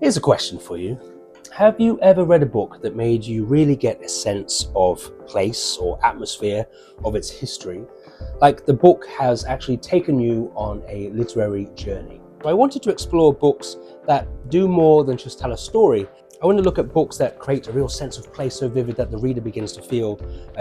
Here's a question for you. Have you ever read a book that made you really get a sense of place or atmosphere of its history? Like the book has actually taken you on a literary journey. I wanted to explore books that do more than just tell a story. I want to look at books that create a real sense of place so vivid that the reader begins to feel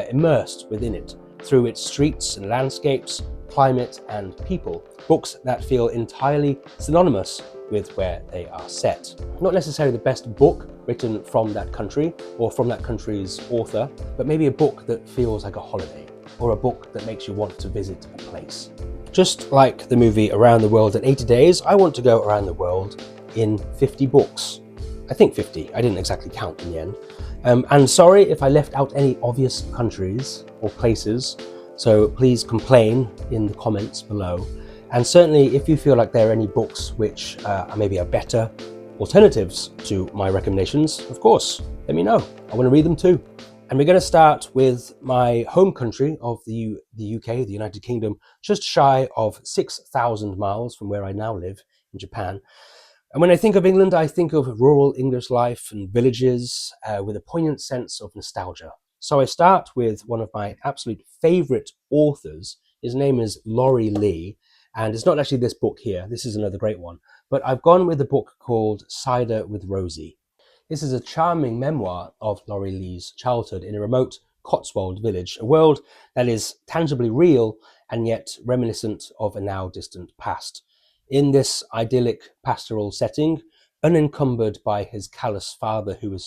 immersed within it through its streets and landscapes, climate and people. Books that feel entirely synonymous with where they are set. Not necessarily the best book written from that country or from that country's author, but maybe a book that feels like a holiday or a book that makes you want to visit a place. Just like the movie Around the World in 80 Days, I want to go around the world in 50 books. I think 50, I didn't exactly count in the end. And sorry if I left out any obvious countries or places, so please complain in the comments below. And certainly if you feel like there are any books which maybe are better alternatives to my recommendations, of course, let me know. I want to read them too. And we're going to start with my home country of the UK, the United Kingdom, just shy of 6,000 miles from where I now live in Japan. And when I think of England, I think of rural English life and villages with a poignant sense of nostalgia. So I start with one of my absolute favourite authors. His name is Laurie Lee, and it's not actually this book here. This is another great one. But I've gone with a book called Cider with Rosie. This is a charming memoir of Laurie Lee's childhood in a remote Cotswold village, a world that is tangibly real and yet reminiscent of a now distant past. In this idyllic pastoral setting, unencumbered by his callous father who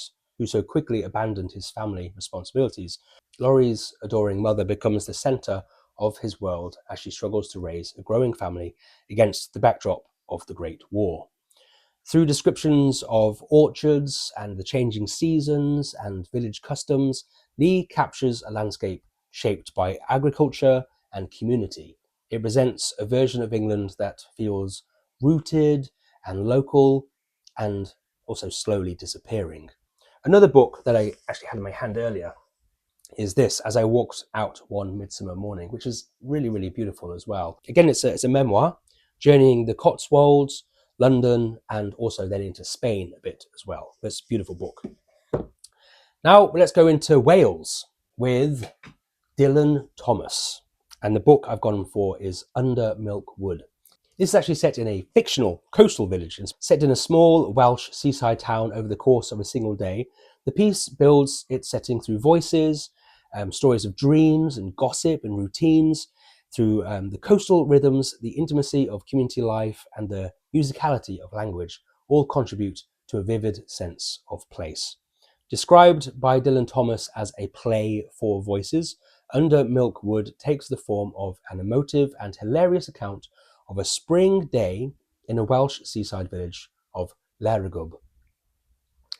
so quickly abandoned his family responsibilities, Laurie's adoring mother becomes the centre of his world as she struggles to raise a growing family against the backdrop of the Great War. Through descriptions of orchards and the changing seasons and village customs, Lee captures a landscape shaped by agriculture and community. It presents a version of England that feels rooted and local and also slowly disappearing. Another book that I actually had in my hand earlier is this, As I Walked Out One Midsummer Morning, which is really, really beautiful as well. Again, it's a memoir, journeying the Cotswolds, London, and also then into Spain a bit as well. It's a beautiful book. Now let's go into Wales with Dylan Thomas. And the book I've gone for is Under Milk Wood. This is actually set in a fictional coastal village. It's set in a small Welsh seaside town over the course of a single day. The piece builds its setting through voices, stories of dreams and gossip and routines, through the coastal rhythms, the intimacy of community life, and the musicality of language, all contribute to a vivid sense of place. Described by Dylan Thomas as a play for voices, Under Milk Wood takes the form of an emotive and hilarious account of a spring day in a Welsh seaside village of Lerigub.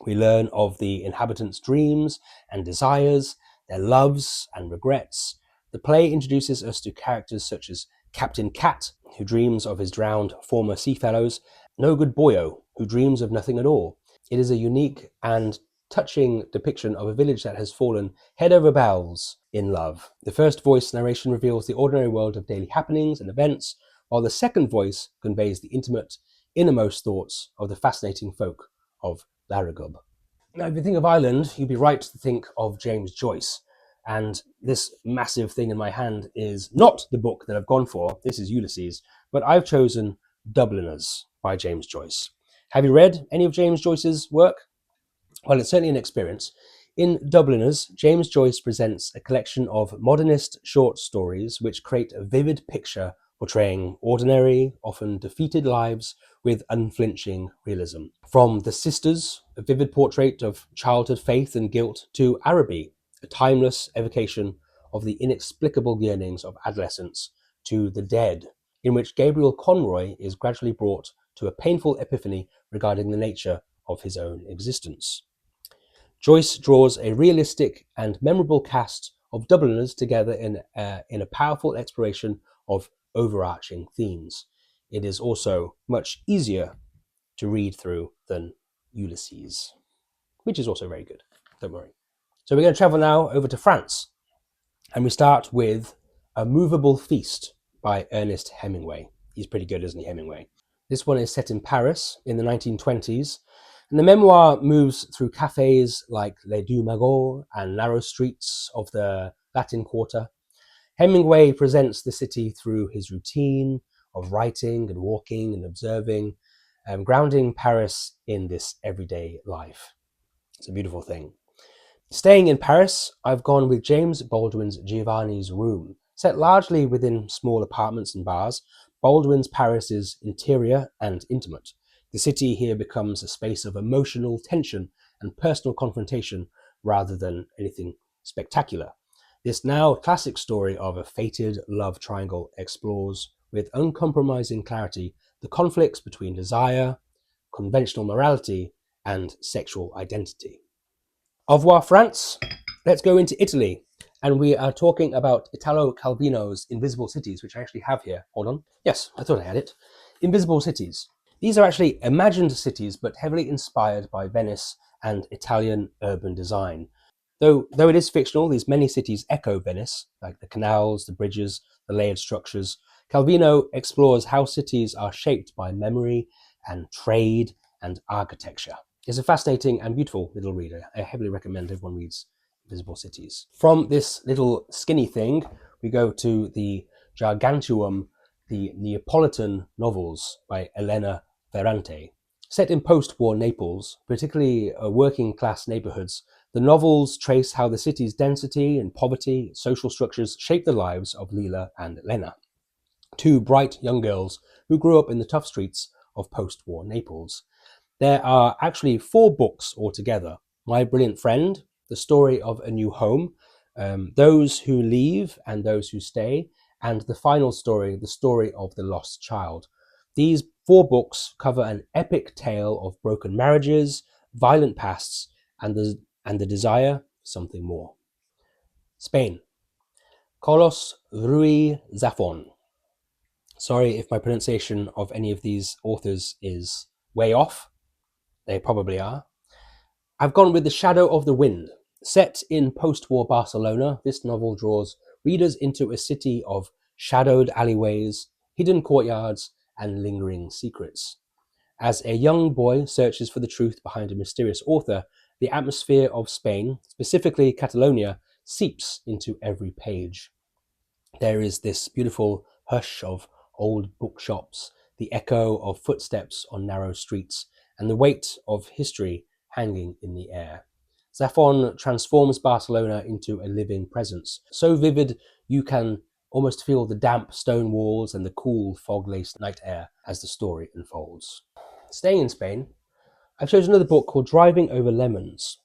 We learn of the inhabitants' dreams and desires, their loves and regrets. The play introduces us to characters such as Captain Cat, who dreams of his drowned former seafellows, No Good Boyo, who dreams of nothing at all. It is a unique and touching depiction of a village that has fallen head over bells in love. The first voice narration reveals the ordinary world of daily happenings and events, while the second voice conveys the intimate, innermost thoughts of the fascinating folk of Larrigub. Now, if you think of Ireland, you'd be right to think of James Joyce. And this massive thing in my hand is not the book that I've gone for. This is Ulysses, but I've chosen Dubliners by James Joyce. Have you read any of James Joyce's work? Well, it's certainly an experience. In Dubliners, James Joyce presents a collection of modernist short stories which create a vivid picture portraying ordinary, often defeated lives with unflinching realism. From The Sisters, a vivid portrait of childhood faith and guilt, to Araby, a timeless evocation of the inexplicable yearnings of adolescence, to The Dead, in which Gabriel Conroy is gradually brought to a painful epiphany regarding the nature of his own existence. Joyce draws a realistic and memorable cast of Dubliners together in a powerful exploration of overarching themes. It is also much easier to read through than Ulysses, which is also very good, don't worry. So we're going to travel now over to France, and we start with A Moveable Feast by Ernest Hemingway. He's pretty good, isn't he, Hemingway? This one is set in Paris in the 1920s, And the memoir moves through cafes like Les Deux Magots and narrow streets of the Latin Quarter. Hemingway presents the city through his routine of writing and walking and observing, grounding Paris in this everyday life. It's a beautiful thing. Staying in Paris, I've gone with James Baldwin's Giovanni's Room. Set largely within small apartments and bars, Baldwin's Paris is interior and intimate. The city here becomes a space of emotional tension and personal confrontation rather than anything spectacular. This now classic story of a fated love triangle explores with uncompromising clarity the conflicts between desire, conventional morality, and sexual identity. Au revoir, France. Let's go into Italy. And we are talking about Italo Calvino's Invisible Cities, which I actually have here. Hold on. Yes, I thought I had it. Invisible Cities. These are actually imagined cities, but heavily inspired by Venice and Italian urban design. Though it is fictional, these many cities echo Venice, like the canals, the bridges, the layered structures. Calvino explores how cities are shaped by memory and trade and architecture. It's a fascinating and beautiful little read. I heavily recommend everyone reads Invisible Cities. From this little skinny thing, we go to the Gargantuum, the Neapolitan novels by Elena Ferrante. Set in post-war Naples, particularly working-class neighborhoods, the novels trace how the city's density and poverty, social structures shape the lives of Lila and Elena, two bright young girls who grew up in the tough streets of post-war Naples. There are actually 4 books altogether. My Brilliant Friend, The Story of a New Home, Those Who Leave and Those Who Stay, and the final story, The Story of the Lost Child. These 4 books cover an epic tale of broken marriages, violent pasts, and the desire for something more. Spain. Carlos Ruiz Zafón. Sorry if my pronunciation of any of these authors is way off. They probably are. I've gone with The Shadow of the Wind. Set in post-war Barcelona, this novel draws readers into a city of shadowed alleyways, hidden courtyards, and lingering secrets. As a young boy searches for the truth behind a mysterious author, the atmosphere of Spain, specifically Catalonia, seeps into every page. There is this beautiful hush of old bookshops, the echo of footsteps on narrow streets, and the weight of history hanging in the air. Zafón transforms Barcelona into a living presence, so vivid you can almost feel the damp stone walls and the cool fog-laced night air as the story unfolds. Staying in Spain, I've chosen another book called Driving Over Lemons.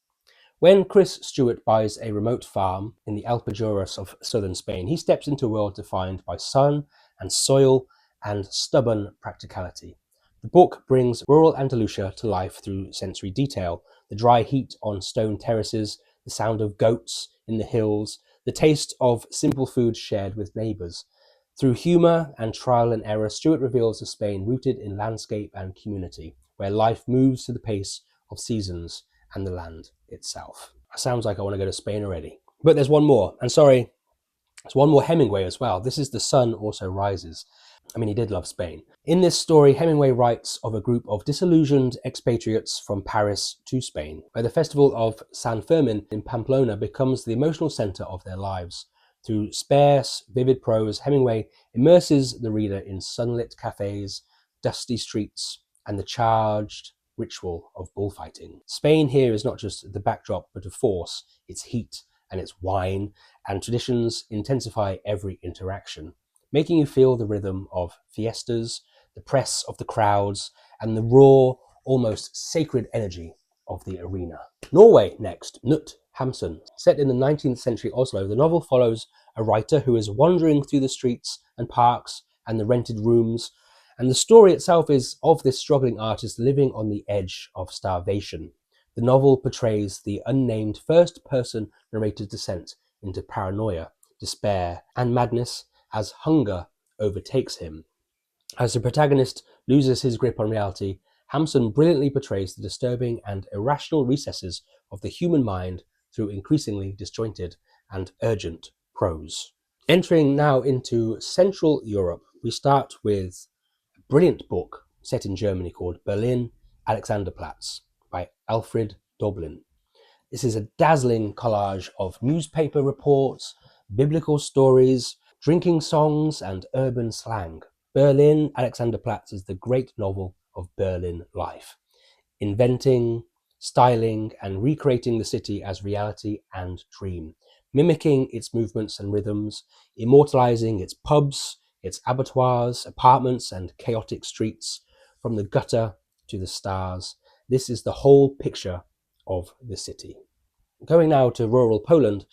When Chris Stewart buys a remote farm in the Alpujarras of southern Spain, he steps into a world defined by sun and soil and stubborn practicality. The book brings rural Andalusia to life through sensory detail, the dry heat on stone terraces, the sound of goats in the hills, the taste of simple food shared with neighbours. Through humour and trial and error, Stewart reveals a Spain rooted in landscape and community, where life moves to the pace of seasons and the land itself. It sounds like I want to go to Spain already. But there's one more, and sorry, there's one more Hemingway as well. This is The Sun Also Rises. I mean, he did love Spain. In this story, Hemingway writes of a group of disillusioned expatriates from Paris to Spain, where the festival of San Fermin in Pamplona becomes the emotional centre of their lives. Through sparse, vivid prose, Hemingway immerses the reader in sunlit cafes, dusty streets, and the charged ritual of bullfighting. Spain here is not just the backdrop, but a force. Its heat and its wine and traditions intensify every interaction, making you feel the rhythm of fiestas, the press of the crowds, and the raw, almost sacred energy of the arena. Norway next, Knut Hamsun. Set in the 19th century Oslo, the novel follows a writer who is wandering through the streets and parks and the rented rooms, and the story itself is of this struggling artist living on the edge of starvation. The novel portrays the unnamed first-person narrator's descent into paranoia, despair, and madness as hunger overtakes him. As the protagonist loses his grip on reality, Hamsun brilliantly portrays the disturbing and irrational recesses of the human mind through increasingly disjointed and urgent prose. Entering now into Central Europe, we start with a brilliant book set in Germany called Berlin Alexanderplatz by Alfred Dublin. This is a dazzling collage of newspaper reports, biblical stories, drinking songs, and urban slang. Berlin, Alexanderplatz is the great novel of Berlin life, inventing, styling, and recreating the city as reality and dream, mimicking its movements and rhythms, immortalizing its pubs, its abattoirs, apartments, and chaotic streets, from the gutter to the stars. This is the whole picture of the city. Going now to rural Poland,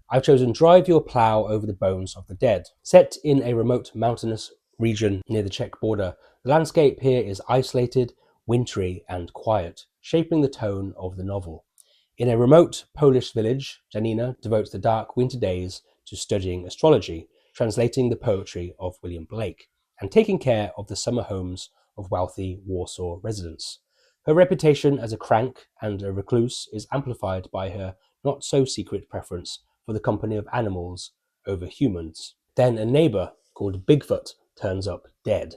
I've chosen Drive Your Plough Over the Bones of the Dead. Set in a remote mountainous region near the Czech border, the landscape here is isolated, wintry, and quiet, shaping the tone of the novel. In a remote Polish village, Janina devotes the dark winter days to studying astrology, translating the poetry of William Blake, and taking care of the summer homes of wealthy Warsaw residents. Her reputation as a crank and a recluse is amplified by her not-so-secret preference for the company of animals over humans. Then a neighbour called Bigfoot turns up dead.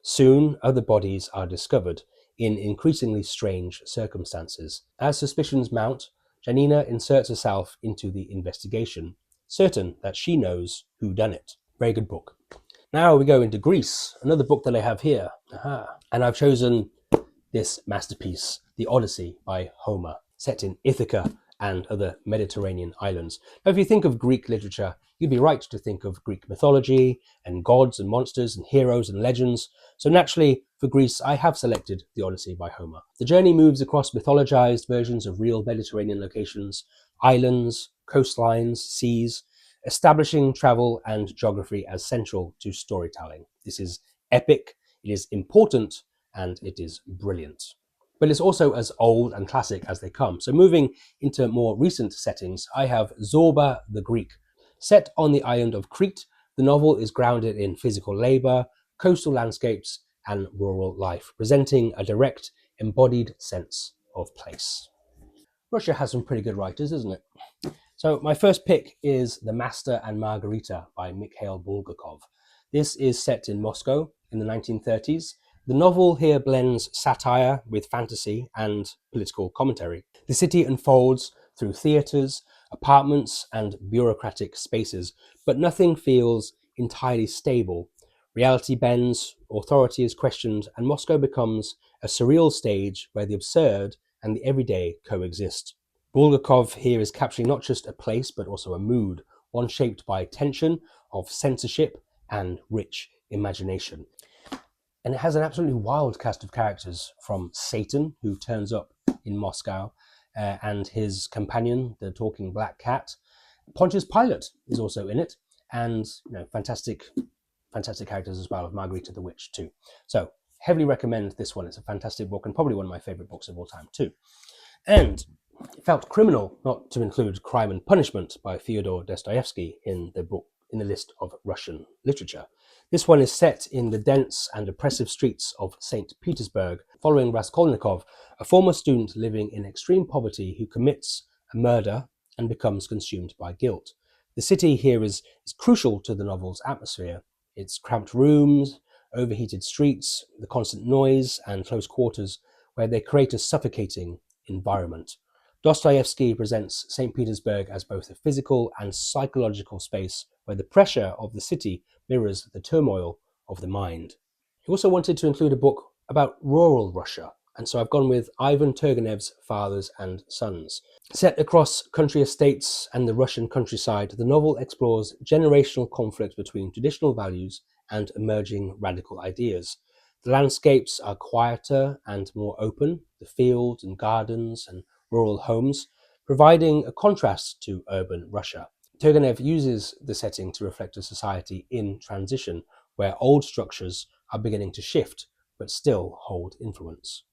Soon other bodies are discovered in increasingly strange circumstances. As suspicions mount, Janina inserts herself into the investigation, certain that she knows who done it. Very good book. Now we go into Greece, another book that I have here. And I've chosen this masterpiece, The Odyssey by Homer, set in Ithaca and other Mediterranean islands. Now, if you think of Greek literature, you'd be right to think of Greek mythology and gods and monsters and heroes and legends. So naturally, for Greece, I have selected The Odyssey by Homer. The journey moves across mythologized versions of real Mediterranean locations, islands, coastlines, seas, establishing travel and geography as central to storytelling. This is epic, it is important, and it is brilliant. But it's also as old and classic as they come. So moving into more recent settings, I have Zorba the Greek. Set on the island of Crete, the novel is grounded in physical labour, coastal landscapes, and rural life, presenting a direct, embodied sense of place. Russia has some pretty good writers, isn't it? So my first pick is The Master and Margarita by Mikhail Bulgakov. This is set in Moscow in the 1930s. The novel here blends satire with fantasy and political commentary. The city unfolds through theatres, apartments, and bureaucratic spaces, but nothing feels entirely stable. Reality bends, authority is questioned, and Moscow becomes a surreal stage where the absurd and the everyday coexist. Bulgakov here is capturing not just a place, but also a mood, one shaped by tension, of censorship, and rich imagination. And it has an absolutely wild cast of characters, from Satan, who turns up in Moscow, and his companion, the talking black cat. Pontius Pilate is also in it, and fantastic characters as well, of Margarita the Witch too. So heavily recommend this one. It's a fantastic book and probably one of my favourite books of all time too. And it felt criminal not to include Crime and Punishment by Fyodor Dostoevsky in the list of Russian literature. This one is set in the dense and oppressive streets of St. Petersburg, following Raskolnikov, a former student living in extreme poverty who commits a murder and becomes consumed by guilt. The city here is crucial to the novel's atmosphere. Its cramped rooms, overheated streets, the constant noise, and close quarters, where they create a suffocating environment. Dostoevsky presents St. Petersburg as both a physical and psychological space where the pressure of the city mirrors the turmoil of the mind. He also wanted to include a book about rural Russia, and so I've gone with Ivan Turgenev's Fathers and Sons. Set across country estates and the Russian countryside, the novel explores generational conflict between traditional values and emerging radical ideas. The landscapes are quieter and more open, the fields and gardens and rural homes, providing a contrast to urban Russia. Turgenev uses the setting to reflect a society in transition, where old structures are beginning to shift, but still hold influence.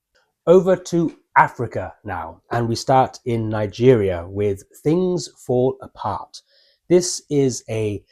Over to Africa now, and we start in Nigeria with Things Fall Apart. This is a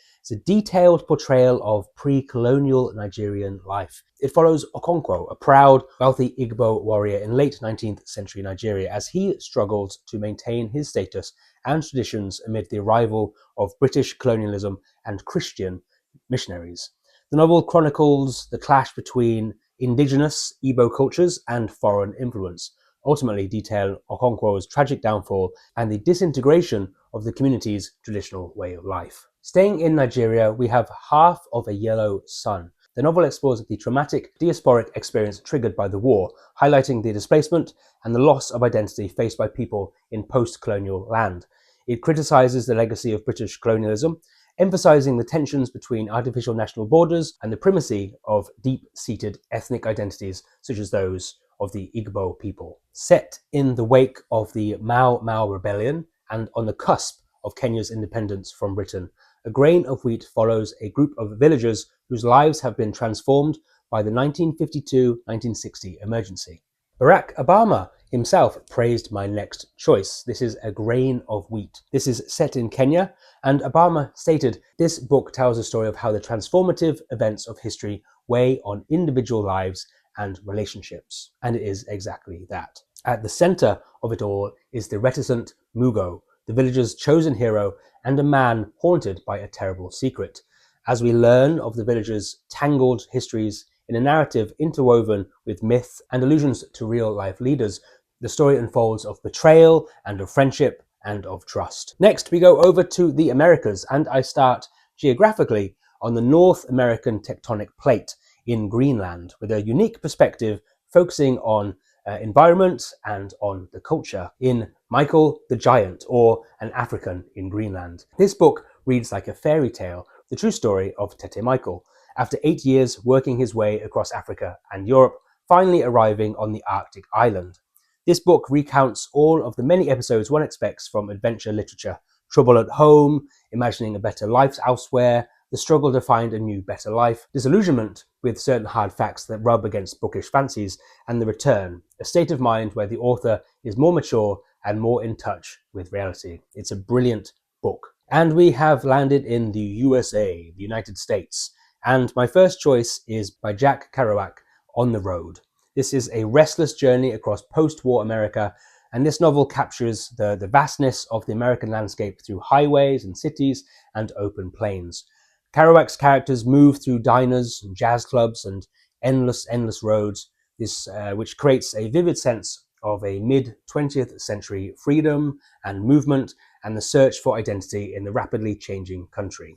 detailed portrayal of pre-colonial Nigerian life. It follows Okonkwo, a proud, wealthy Igbo warrior in late 19th century Nigeria, as he struggles to maintain his status and traditions amid the arrival of British colonialism and Christian missionaries. The novel chronicles the clash between indigenous Igbo cultures and foreign influence, ultimately detail Okonkwo's tragic downfall and the disintegration of the community's traditional way of life. Staying in Nigeria, we have Half of a Yellow Sun. The novel explores the traumatic diasporic experience triggered by the war, highlighting the displacement and the loss of identity faced by people in post-colonial land. It criticizes the legacy of British colonialism, emphasizing the tensions between artificial national borders and the primacy of deep-seated ethnic identities such as those of the Igbo people. Set in the wake of the Mau Mau Rebellion and on the cusp of Kenya's independence from Britain, A Grain of Wheat follows a group of villagers whose lives have been transformed by the 1952-1960 emergency. Barack Obama himself praised my next choice. This is A Grain of Wheat. This is set in Kenya, and Obama stated, "This book tells a story of how the transformative events of history weigh on individual lives and relationships." And it is exactly that. At the center of it all is the reticent Mugo, the village's chosen hero, and a man haunted by a terrible secret. As we learn of the village's tangled histories in a narrative interwoven with myth and allusions to real-life leaders, the story unfolds of betrayal and of friendship and of trust. Next, we go over to the Americas, and I start geographically on the North American tectonic plate in Greenland, with a unique perspective focusing on environment and on the culture in Michael the Giant, or An African in Greenland. This book reads like a fairy tale, the true story of Tete Michael, after 8 years working his way across Africa and Europe, finally arriving on the Arctic island. This book recounts all of the many episodes one expects from adventure literature: trouble at home, imagining a better life elsewhere, the struggle to find a new, better life, disillusionment with certain hard facts that rub against bookish fancies, and the return, a state of mind where the author is more mature and more in touch with reality. It's a brilliant book. And we have landed in the USA, the United States, and my first choice is by Jack Kerouac, On the Road. This is a restless journey across post-war America, and this novel captures the vastness of the American landscape through highways and cities and open plains. Kerouac's characters move through diners and jazz clubs and endless roads, which creates a vivid sense of a mid-20th century freedom and movement and the search for identity in the rapidly changing country.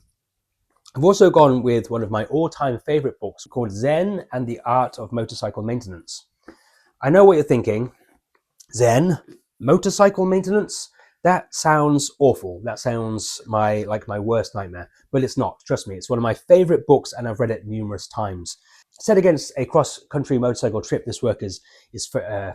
I've also gone with one of my all-time favorite books called Zen and the Art of Motorcycle Maintenance. I know what you're thinking. Zen? Motorcycle maintenance? That sounds awful. That sounds like my worst nightmare, but it's not. Trust me, it's one of my favorite books and I've read it numerous times. Set against a cross-country motorcycle trip, this work is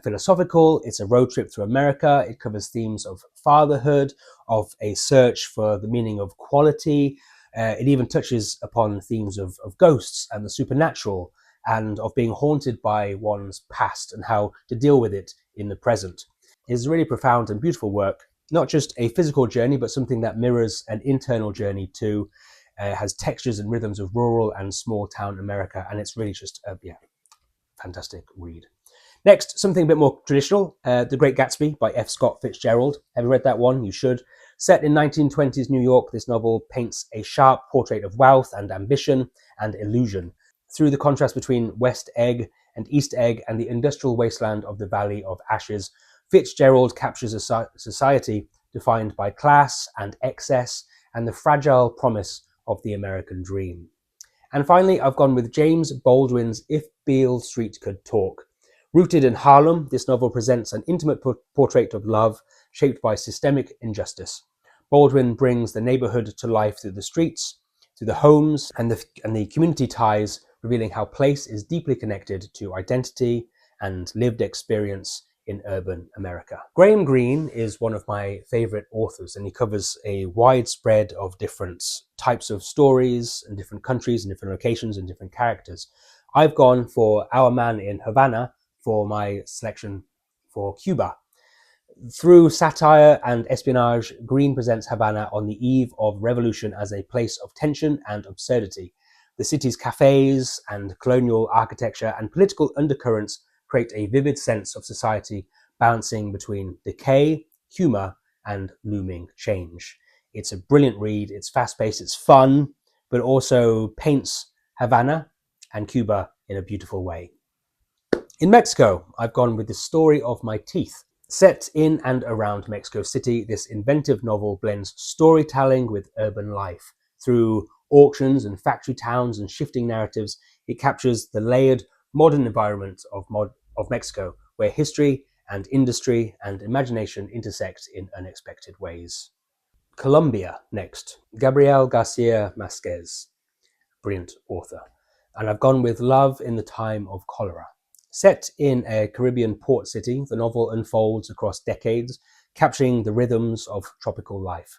philosophical. It's a road trip through America. It covers themes of fatherhood, of a search for the meaning of quality. It even touches upon themes of ghosts and the supernatural, and of being haunted by one's past and how to deal with it in the present. It's a really profound and beautiful work. Not just a physical journey, but something that mirrors an internal journey too. Has textures and rhythms of rural and small town America, and it's really just a fantastic read. Next, something a bit more traditional, The Great Gatsby by F. Scott Fitzgerald. Have you read that one? You should. Set in 1920s New York, this novel paints a sharp portrait of wealth and ambition and illusion through the contrast between West Egg and East Egg and the industrial wasteland of the Valley of Ashes. Fitzgerald captures a society defined by class and excess and the fragile promise of the American dream. And finally, I've gone with James Baldwin's If Beale Street Could Talk. Rooted in Harlem, this novel presents an intimate portrait of love shaped by systemic injustice. Baldwin brings the neighborhood to life through the streets, through the homes and the community ties, revealing how place is deeply connected to identity and lived experience in urban America. Graham Greene is one of my favorite authors, and he covers a wide spread of different types of stories and different countries and different locations and different characters. I've gone for Our Man in Havana for my selection for Cuba. Through satire and espionage, Greene presents Havana on the eve of revolution as a place of tension and absurdity. The city's cafes and colonial architecture and political undercurrents create a vivid sense of society balancing between decay, humor, and looming change. It's a brilliant read. It's fast-paced, it's fun, but also paints Havana and Cuba in a beautiful way. In Mexico, I've gone with the story of my teeth. Set in and around Mexico City, this inventive novel blends storytelling with urban life. Through auctions and factory towns and shifting narratives, it captures the layered modern environment of Mexico, where history and industry and imagination intersect in unexpected ways. Colombia next. Gabriel Garcia Marquez, brilliant author. And I've gone with Love in the Time of Cholera. Set in a Caribbean port city, the novel unfolds across decades, capturing the rhythms of tropical life.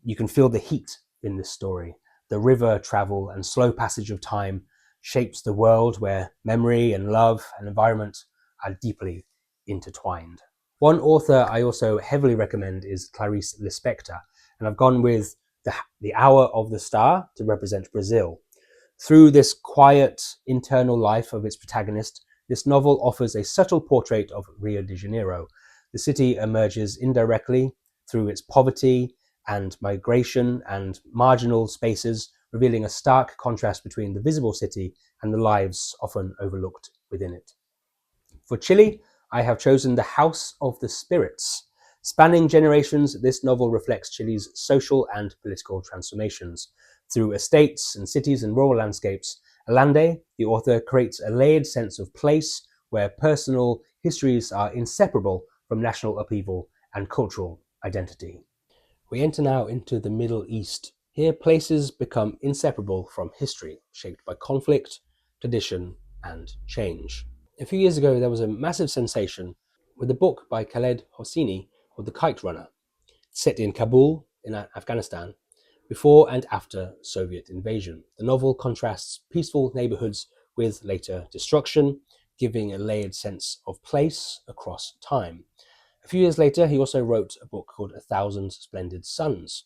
You can feel the heat in this story. The river travel and slow passage of time shapes the world where memory and love and environment are deeply intertwined. One author I also heavily recommend is Clarice Lispector, and I've gone with the Hour of the Star to represent Brazil. Through this quiet internal life of its protagonist, this novel offers a subtle portrait of Rio de Janeiro. The city emerges indirectly through its poverty and migration and marginal spaces, revealing a stark contrast between the visible city and the lives often overlooked within it. For Chile, I have chosen The House of the Spirits. Spanning generations, this novel reflects Chile's social and political transformations. Through estates and cities and rural landscapes, Allende, the author, creates a layered sense of place where personal histories are inseparable from national upheaval and cultural identity. We enter now into the Middle East. Here, places become inseparable from history, shaped by conflict, tradition, and change. A few years ago, there was a massive sensation with a book by Khaled Hosseini called The Kite Runner, set in Kabul in Afghanistan, before and after Soviet invasion. The novel contrasts peaceful neighborhoods with later destruction, giving a layered sense of place across time. A few years later, he also wrote a book called A Thousand Splendid Suns.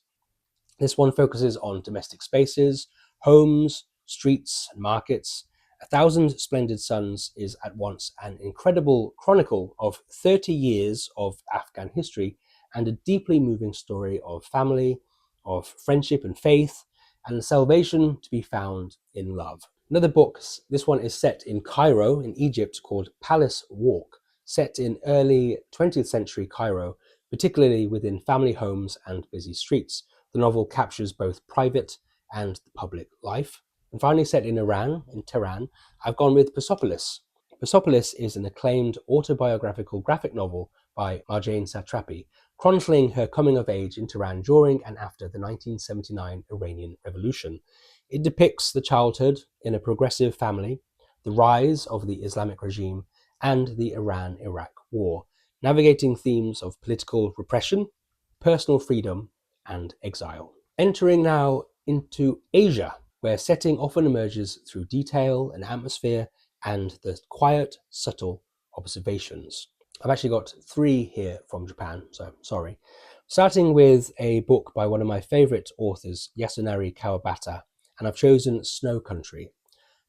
This one focuses on domestic spaces, homes, streets, and markets. A Thousand Splendid Suns is at once an incredible chronicle of 30 years of Afghan history and a deeply moving story of family, of friendship and faith, and salvation to be found in love. Another book, this one is set in Cairo in Egypt, called Palace Walk, set in early 20th century Cairo, particularly within family homes and busy streets. The novel captures both private and public life. And finally, set in Iran, in Tehran, I've gone with Persepolis. Persepolis is an acclaimed autobiographical graphic novel by Marjane Satrapi, chronicling her coming of age in Tehran during and after the 1979 Iranian Revolution. It depicts the childhood in a progressive family, the rise of the Islamic regime, and the Iran-Iraq War, navigating themes of political repression, personal freedom, and exile. Entering now into Asia, where setting often emerges through detail and atmosphere and the quiet, subtle observations. I've actually got 3 here from Japan, so sorry. Starting with a book by one of my favorite authors, Yasunari Kawabata, and I've chosen Snow Country.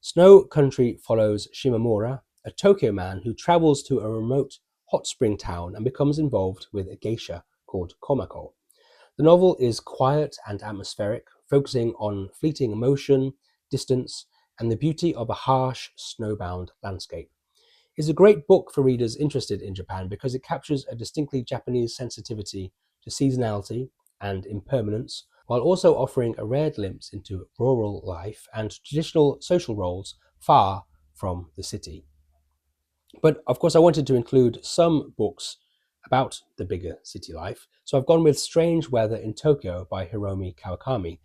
Snow Country follows Shimamura, a Tokyo man who travels to a remote hot spring town and becomes involved with a geisha called Komako. The novel is quiet and atmospheric, focusing on fleeting emotion, distance, and the beauty of a harsh, snowbound landscape. It's a great book for readers interested in Japan because it captures a distinctly Japanese sensitivity to seasonality and impermanence, while also offering a rare glimpse into rural life and traditional social roles far from the city. But of course, I wanted to include some books about the bigger city life, so I've gone with Strange Weather in Tokyo by Hiromi Kawakami.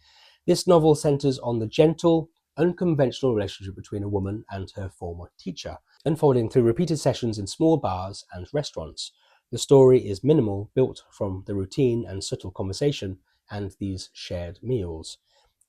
This novel centers on the gentle, unconventional relationship between a woman and her former teacher, unfolding through repeated sessions in small bars and restaurants. The story is minimal, built from the routine and subtle conversation and these shared meals.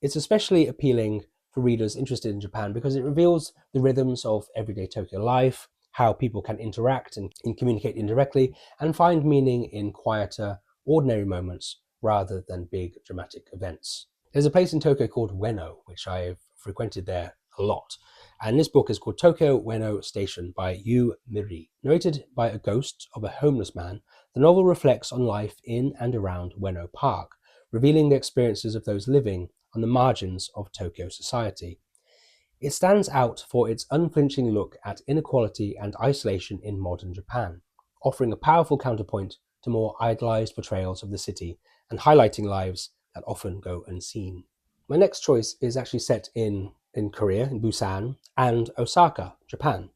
It's especially appealing for readers interested in Japan because it reveals the rhythms of everyday Tokyo life, how people can interact and communicate indirectly, and find meaning in quieter, ordinary moments rather than big dramatic events. There's a place in Tokyo called Ueno, which I've frequented there a lot. And this book is called Tokyo Ueno Station by Yu Miri. Narrated by a ghost of a homeless man, the novel reflects on life in and around Ueno Park, revealing the experiences of those living on the margins of Tokyo society. It stands out for its unflinching look at inequality and isolation in modern Japan, offering a powerful counterpoint to more idealized portrayals of the city and highlighting lives that often go unseen. My next choice is actually set in Korea, in Busan, and Osaka, Japan.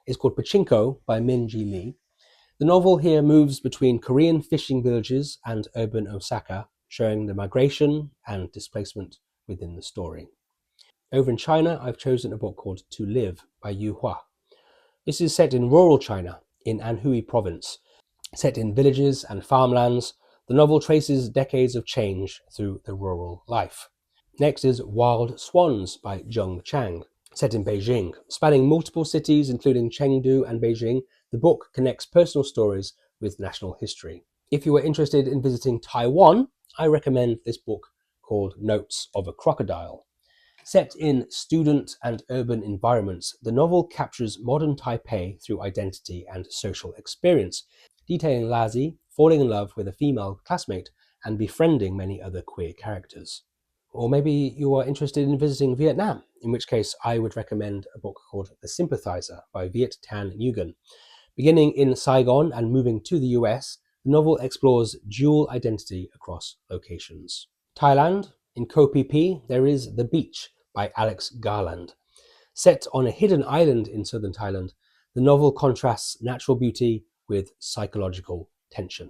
It's called Pachinko by Min-ji Lee. The novel here moves between Korean fishing villages and urban Osaka, showing the migration and displacement within the story. Over in China, I've chosen a book called To Live by Yu Hua. This is set in rural China, in Anhui province. Set in villages and farmlands, the novel traces decades of change through the rural life. Next is Wild Swans by Zheng Chang. Set in Beijing. Spanning multiple cities, including Chengdu and Beijing, the book connects personal stories with national history. If you are interested in visiting Taiwan, I recommend this book called Notes of a Crocodile. Set in student and urban environments, the novel captures modern Taipei through identity and social experience, detailing Lazi falling in love with a female classmate and befriending many other queer characters. Or maybe you are interested in visiting Vietnam, in which case I would recommend a book called The Sympathizer by Viet Thanh Nguyen. Beginning in Saigon and moving to the US, the novel explores dual identity across locations. Thailand, in Koh Phi Phi, there is The Beach by Alex Garland. Set on a hidden island in southern Thailand, the novel contrasts natural beauty with psychological tension.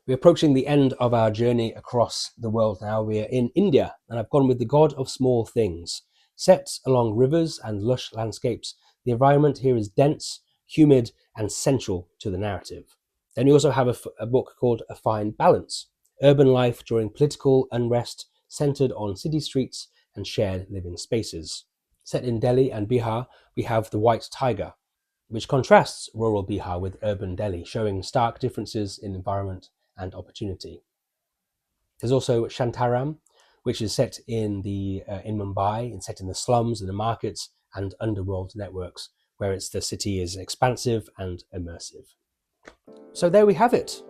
We're approaching the end of our journey across the world now. We're in India, and I've gone with The God of Small Things. Set along rivers and lush landscapes, the environment here is dense, humid, and central to the narrative. Then we also have a book called A Fine Balance, urban life during political unrest centered on city streets and shared living spaces. Set in Delhi and Bihar, we have The White Tiger, which contrasts rural Bihar with urban Delhi, showing stark differences in environment and opportunity. There's also Shantaram, which is set in Mumbai and set in the slums and the markets and underworld networks, where the city is expansive and immersive. So there we have it.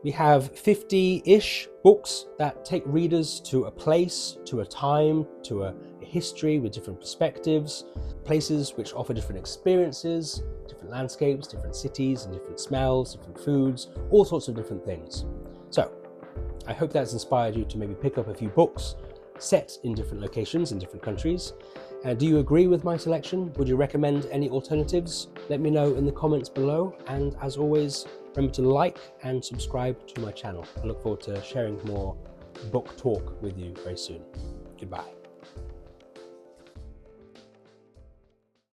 We have 50-ish books that take readers to a place, to a time, to a history with different perspectives, places which offer different experiences, different landscapes, different cities and different smells, different foods, all sorts of different things. So I hope that's inspired you to maybe pick up a few books set in different locations in different countries. Do you agree with my selection? Would you recommend any alternatives? Let me know in the comments below. And as always, remember to like and subscribe to my channel. I look forward to sharing more book talk with you very soon. Goodbye.